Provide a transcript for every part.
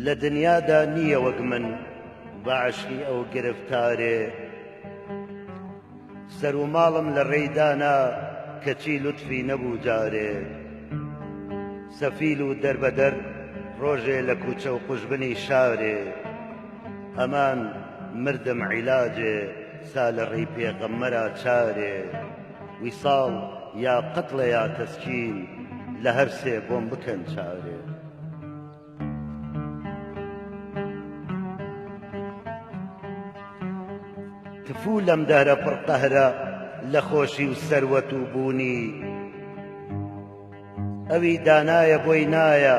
لە دنیادا نییە وەک من بەعشقی ئەو گرفتارێ سەر و ماڵم لە ڕێیدانا کەچی لوتفی نەبوو جارێ سەفیل و دەربەدەر ڕۆژێ لە کوچە و قوژبنی شارێ ئەمان مردم عیلاجێ سا لە ڕێی پێغەممەرا چارێ ویساڵ یا قەتڵە یا تەسکین لە هەر سێ بۆم بکەن چارێ تفو لەم دەرە پڕقەهرە لە خۆشی و سەروەت و بوونی ئەوی دانایە بۆی نایە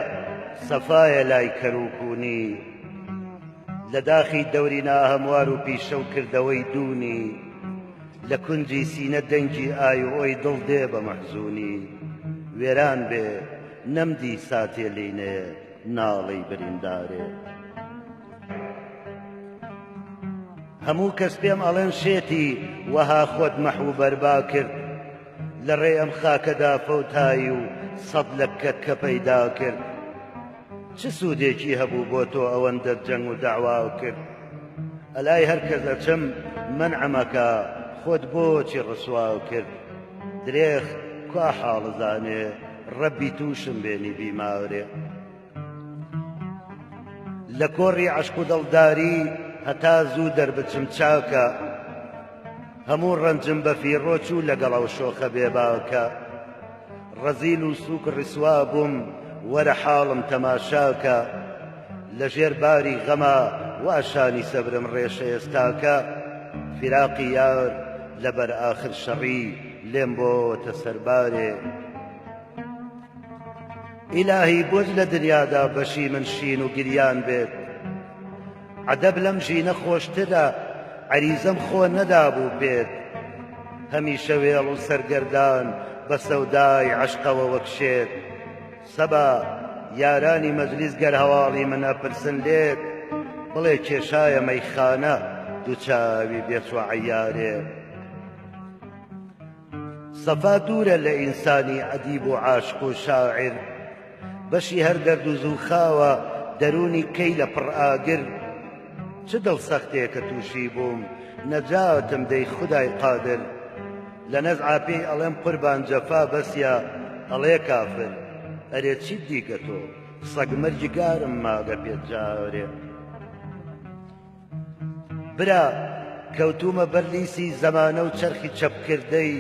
سەفایە لای کەروکوونی لە داخی دەوری ناهەموار و پیشە و کردەوەی دوونی لە کونجی سینە دەنگی ئای و ئۆی دڵ دێ بە مەحزوونی وێران بێ نەمدی ساتێ لینێ ناڵەی بریندارێ هەموو کەس پێم ئەڵێن شێتی وەها خۆت مەحو بەربا کرد لە ڕێ ئەم خاکەدا فەوتایی و سەد لەکەت کە پەیدا کرد چ سوودێکی هەبوو بۆ تۆ ئەوەندە جەنگ و داوا کرد ئەلای هەر کەس ئەچم مەنعەمەکە خۆت بۆچی ڕسوا کرد درێخ کوا حاڵزانێ ڕەبی تووشم بێنی بیمارێ لە کۆڕی عەشق و دڵداری هەتا زوو دەربچم چاکە هەموو ڕەنجم بە فیڕۆ چوو لەگەڵ ئەو شۆخە بێباکە ڕەزیل و سووک ڕیسوا بووم وەرە حاڵم تەماشاکە لە ژێر باری غەما واشانی سەبرم ڕێشە ئێستاکە فیراقی یار لەبەر ئاخر شەڕی لێم بۆتە سەربارێ ئیلاهی بۆچ لە دنیادا بەشی من شین و گریان بێت عەدەب لەم ژینە خۆشترە عەریزەم خۆ نەدابوو بێت هەمیشە وێڵ و سەرگەردان بە سەودای عەشقەوە وەک شێت سەبا یارانی مەجلیس گەر هەواڵی منە پرسن لێت بڵێ کێشایە مەیخانە دووچاوی بێت و عەیارێ سەفا دوورە لە ئینسانی ئەدیب و عاشق و شاعر بەشی هەر دەرد و زووخاوە دەرونی کەی لە پڕ ئاگر چ دڵ سەختێ کە تووشی بووم نەجاتم دەی خودای قادر لە نەزعا پێی ئەڵێم قوربان جەفا بەسیە ئەڵێ کافر ئەرێ چیت دیکە تۆ سەگ مەرجی گارم ماگە پێت جارێ برا کەوتومە بەر لیسی زەمانە و چەرخی چەپکردەی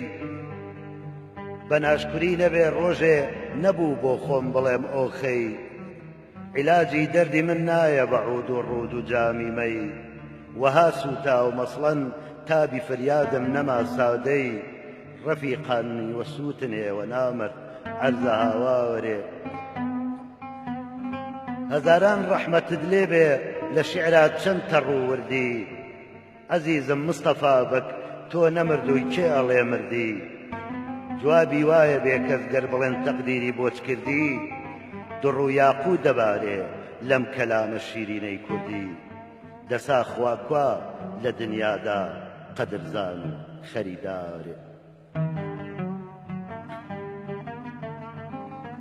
بە ناشکوری نەبێ ڕۆژێ نەبوو بۆ خۆم بڵێم ئۆخەی عیلاجی دەردی من نایە بە عود و ڕوود و جامی مەی وەها سوتا و مەسڵەن تابی فریادم نەما سادەی ڕەفیقانی وەسووتن ئێوە نامرد عەرزە هاوارێ هەزاران ڕەحمەتت لێ بێ لە شیعرات چەند تەڕوو وردی عەزیزم مستەفا بەک تۆ نەمردووی کێ ئەڵێ مردی جوابی وایە بێ کەس گەر بڵێن تەقدیری بۆچ کردی دڕ و یاقووت دەبارێ لەم کەلامە شیرینەی کوردی دەسا خوا کوا لە دنیادا قەدرزان خەریدارێ